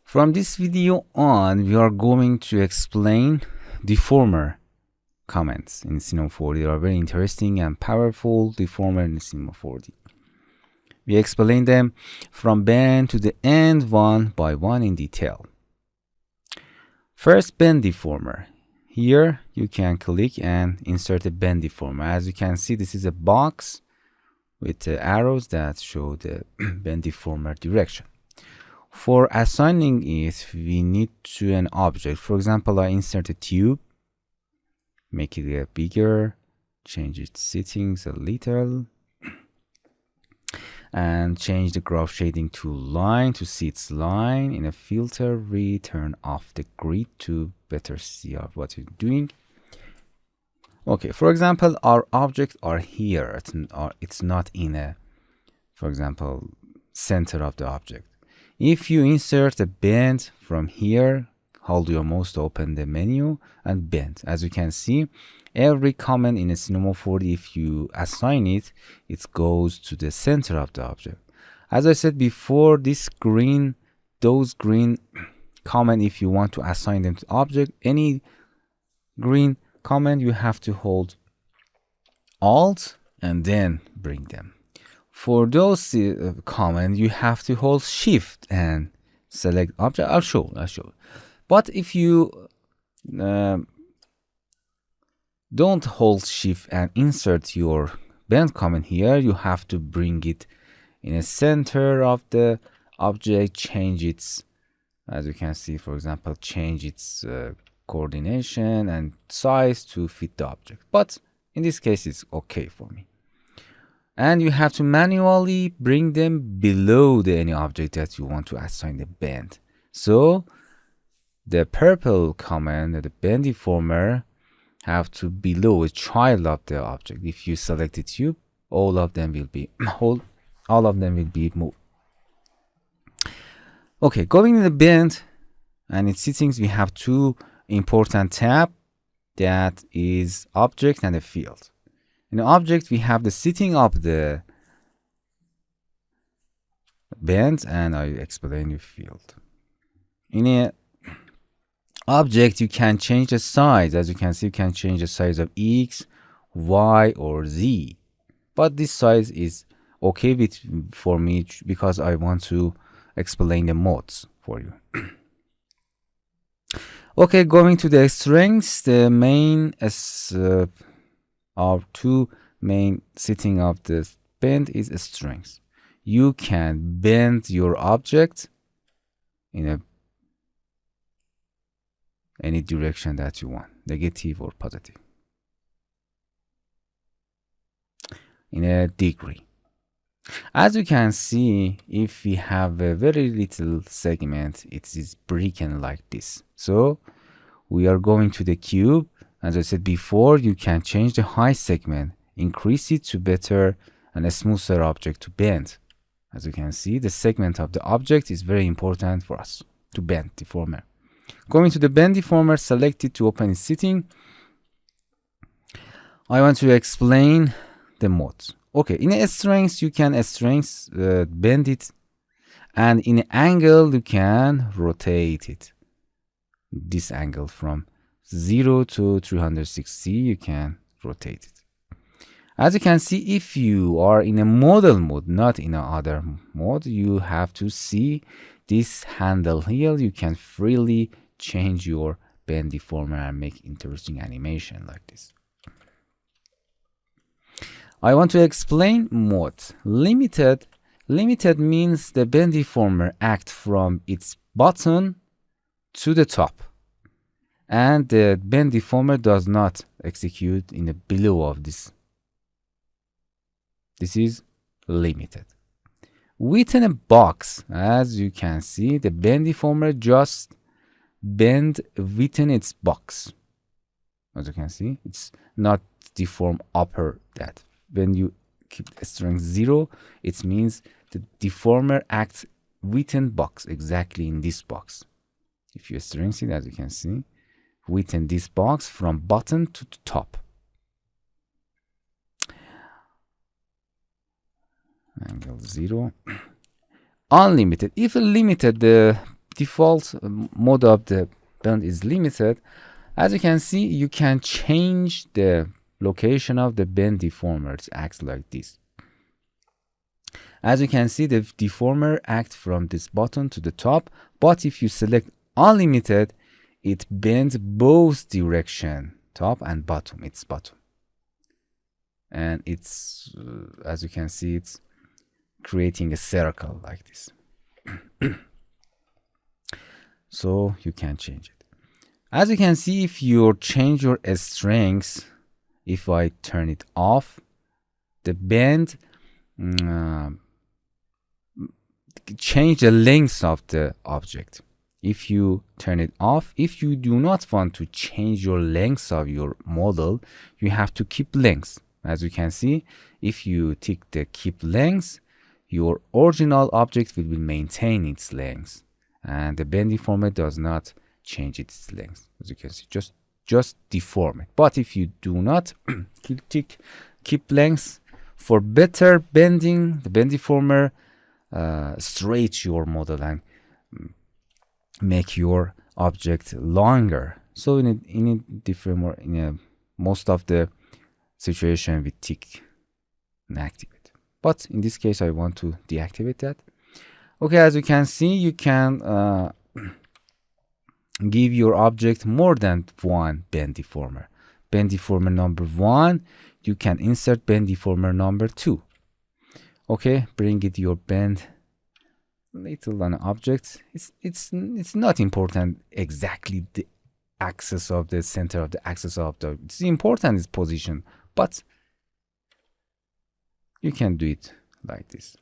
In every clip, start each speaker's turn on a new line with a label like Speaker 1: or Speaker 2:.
Speaker 1: From this video on, we are going to explain deformer comments in Cinema 4D. They are very interesting and powerful deformer in Cinema 4D. We explain them from bend to the end one by one in detail. First, bend deformer. Here you can click and insert a bend deformer. As you can see, this is a box with the arrows that show the bend deformer direction. For assigning it, we need to an object. For example, I insert a tube, make it bigger, change its settings a little, and change the graph shading to line to see its line. In a filter, we turn off the grid to better see what it's doing. Okay, for example, our objects are here. It's not in a, for example, center of the object. If you insert a bend from here, hold your mouse to open the menu and bend. As you can see, every comment in a Cinema 4D, if you assign it, it goes to the center of the object. As I said before, those green comment, if you want to assign them to object, any green comment, you have to hold Alt and then bring them. For those comments, you have to hold Shift and select object. I'll show. But if you don't hold Shift and insert your bend comment here, you have to bring it in the center of the object, change its, as you can see, for example, change its coordination and size to fit the object. But in this case, it's okay for me. And you have to manually bring them below any object that you want to assign the bend. So the purple comment, the bend deformer, have to below a child of the object. If you select the tube, all of them will be moved. Okay, going to the bend and its settings, we have two important tabs, that is object and the field. In the object, we have the setting of the bend, and I explain the field. In a object, you can change the size. As you can see, you can change the size of X, Y, or Z. But this size is okay for me because I want to explain the modes for you. Okay, going to the strengths, the main our two main setting of the bend is strength. You can bend your object in any direction that you want, negative or positive, in a degree. As you can see, if we have a very little segment, it is broken like this. So we are going to the cube. As I said before, you can change the height segment, increase it to better and a smoother object to bend. As you can see, the segment of the object is very important for us to bend deformer. Going to the bend deformer, select it to open its setting. I want to explain the modes. Okay, in a strength, you can bend it, and in an angle, you can rotate it. This angle from 0 to 360, you can rotate it. As you can see, if you are in a model mode, not in another mode, you have to see this handle here. You can freely change your bend deformer and make interesting animation like this. I want to explain mode. Limited means the bend deformer acts from its bottom to the top, and the bend deformer does not execute in the below of this. This is limited. Within a box, as you can see, the bend deformer just bend within its box. As you can see, it's not deform upper that. When you keep strength 0, it means the deformer acts within box, exactly in this box. If you strength it, as you can see, within this box from bottom to the top. Angle 0. Unlimited. If limited, the default mode of the bend is limited. As you can see, you can change the location of the bend deformer. It acts like this. As you can see, the deformer acts from this bottom to the top, but if you select unlimited, it bends both direction, top and bottom. It's bottom, and it's as you can see, it's creating a circle like this. So you can change it. As you can see, if you change your strengths, if I turn it off, the bend change the length of the object. If you turn it off, if you do not want to change your length of your model, you have to keep length. As you can see, if you tick the keep length, your original object will maintain its length, and the bend deformer does not change its length. As you can see, just deform it. But if you do not tick keep length, for better bending, the bend deformer stretch your model and make your object longer. So in a deformer, most of the situation we tick and activate. But in this case, I want to deactivate that. Okay, as you can see, you can give your object more than one bend deformer. Bend deformer number 1, you can insert bend deformer number 2. Okay, bring it your bend little on object. It's not important exactly the axis of the center of the axis of the. It's important is position, but you can do it like this.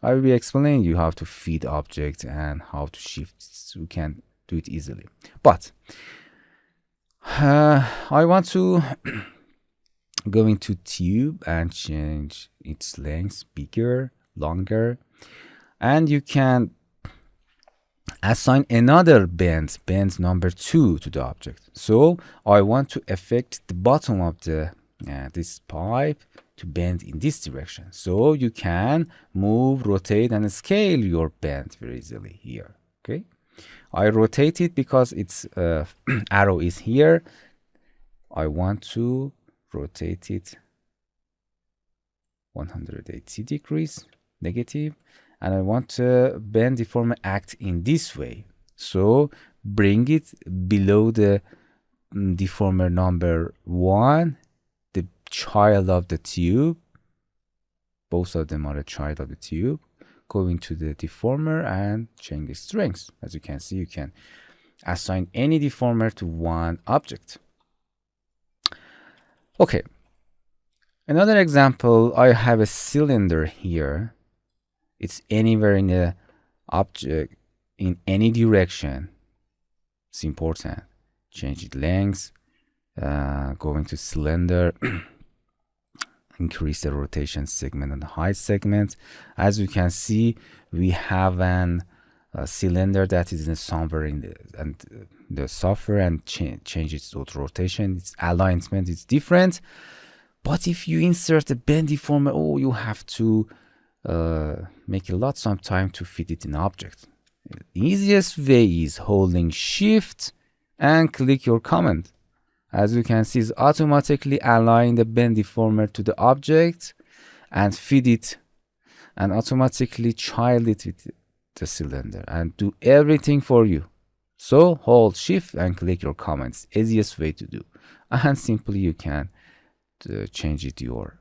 Speaker 1: I will be explaining you how to feed object and how to shift, so you can do it easily. But I want to go into tube and change its length bigger, longer, and you can assign another bend number 2 to the object. So I want to affect the bottom of the this pipe to bend in this direction. So you can move, rotate, and scale your bend very easily here. Okay, I rotate it because its arrow is here. I want to rotate it 180 degrees negative, and I want to bend deformer act in this way. So bring it below the deformer number 1, the child of the tube. Both of them are a child of the tube. Go into the deformer and change the strength. As you can see, you can assign any deformer to one object. Okay, another example, I have a cylinder here. It's anywhere in the object, in any direction. It's important. Change its length, go into cylinder, increase the rotation segment and the height segment. As you can see, we have a cylinder that is in somewhere in the software, and change its rotation, its alignment is different. But if you insert a bend deformer, you have to make a lot of time to fit it in object. The easiest way is holding Shift and click your command. As you can see, it's automatically align the bend deformer to the object and feed it, and automatically child it with the cylinder and do everything for you. So hold Shift and click your comments. Easiest way to do, and simply you can change it your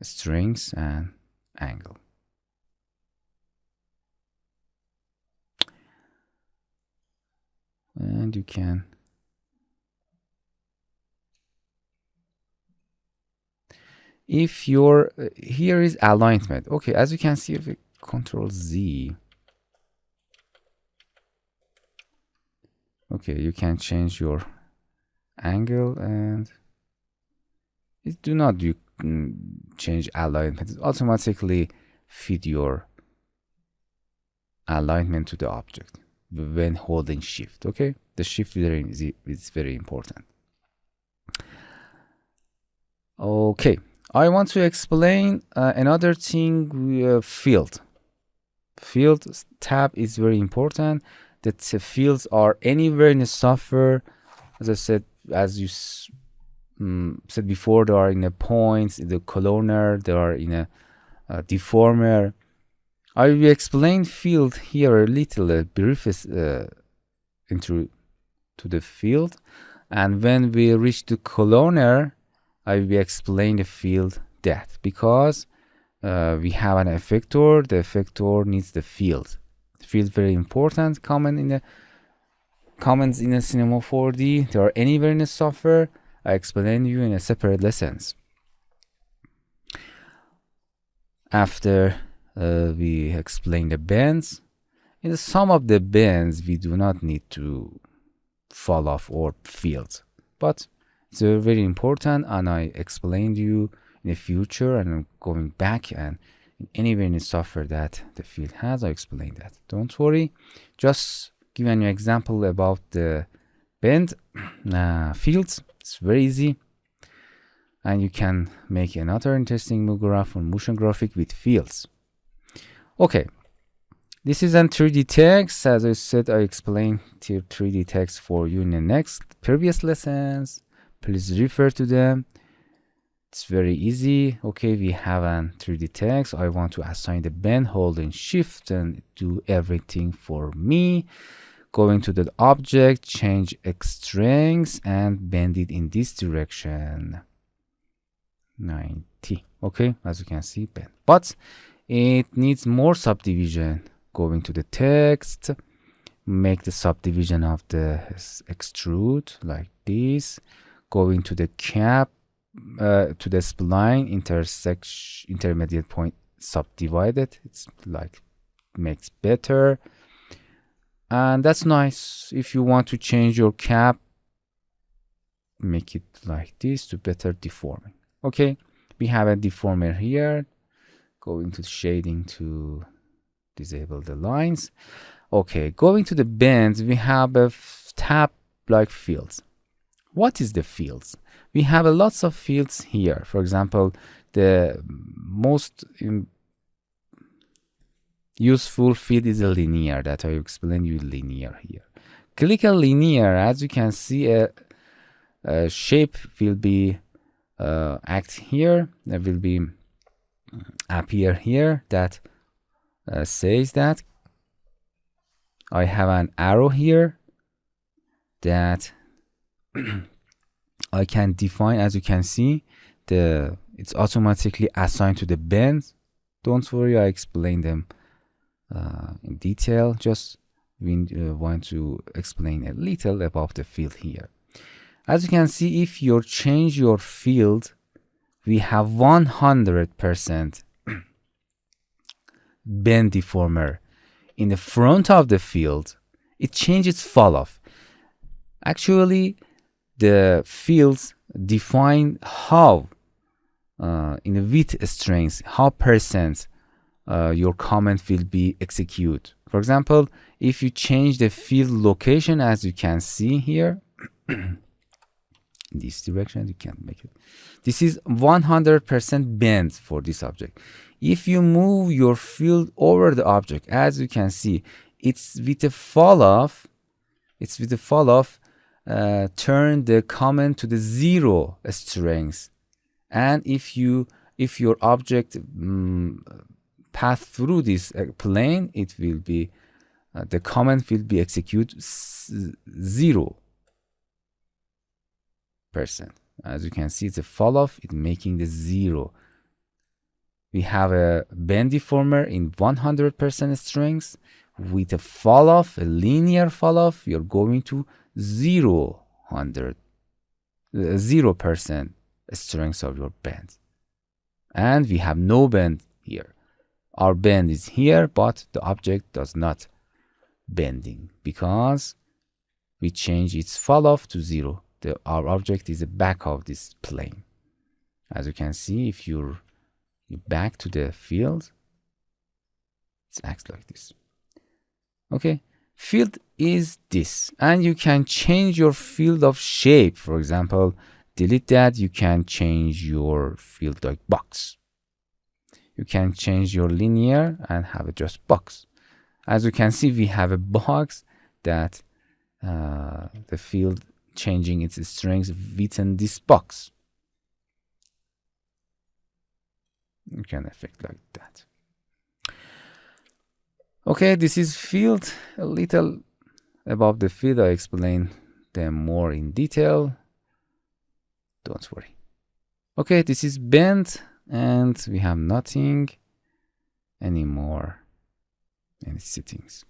Speaker 1: strength and angle. And you can if your here is alignment. Okay, as you can see, if we Control Z, okay, you can change your angle, and it do not do change alignment. It automatically feed your alignment to the object when holding Shift. Okay, the Shift is very important. Okay, I want to explain another thing. Field field tab is very important. That fields are anywhere in the software. As I said, as you said before, they are in the points, in the cloner, they are in a deformer. I will explain field here a little brief intro to the field, and when we reach the cloner, I will explain the field that, because we have an effector. The effector needs the field. The field very important. Comments in the Cinema 4D. They are anywhere in the software. I explain you in a separate lessons. After we explain the bands, in some of the bands we do not need to fall off or fields, but it's very important, and I explained you in the future, and I'm going back, and anywhere in the software that the field has, I explained that. Don't worry, just giving you an example about the band fields. It's very easy, and you can make another interesting graph or motion graphic with fields. Okay, this is a 3D text. As I said, I explained 3D text for you in the previous lessons. Please refer to them. It's very easy. Okay, we have a 3D text. I want to assign the bend, holding shift and do everything for me. Going to the object, change X strength and bend it in this direction. 90. Okay, as you can see, bend. But it needs more subdivision. Going to the text, make the subdivision of the extrude like this. Going to the cap, to the spline intermediate point subdivided. It's like makes better, and that's nice. If you want to change your cap, make it like this to better deforming. Okay, we have a deformer here. Going to shading to disable the lines. Okay, going to the bends, we have a tab like fields. What is the fields? We have lots of fields here. For example, the most useful field is a linear, that I explain you linear here. Click a linear. As you can see, a shape will be act here. There will be appear here that says that I have an arrow here that I can define. As you can see, it's automatically assigned to the bends. Don't worry, I explain them in detail. Just we want to explain a little about the field here. As you can see, if you change your field, we have 100% bend deformer. In the front of the field, it changes falloff. Actually, the fields define how in the width strength, how percent your comment will be executed. For example, if you change the field location, as you can see here, in this direction, you can make it. This is 100% bend for this object. If you move your field over the object, as you can see, it's with a fall off. It's with a fall off. Turn the comment to the 0 strength, and if your object pass through this plane, it will be the comment will be executed 0%. As you can see, it's a fall off. It's making the 0. We have a bend deformer in 100% strength with a fall off, a linear fall off. You're going to 0% strength of your bend, and we have no bend here. Our bend is here, but the object does not bending because we change its fall off to 0. Our object is the back of this plane. As you can see, if you back to the field, it acts like this. Okay, field is this, and you can change your field of shape. For example, delete that. You can change your field like box. You can change your linear and have it just box. As you can see, we have a box that the field changing its strength within this box. You can effect like that. Okay, this is field. A little above the field, I explain them more in detail. Don't worry. Okay, this is bend, and we have nothing anymore in settings.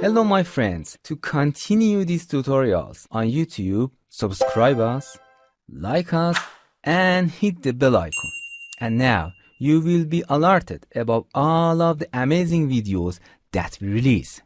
Speaker 2: Hello my friends, to continue these tutorials on YouTube, subscribe us, like us, and hit the bell icon. And now you will be alerted about all of the amazing videos that we release.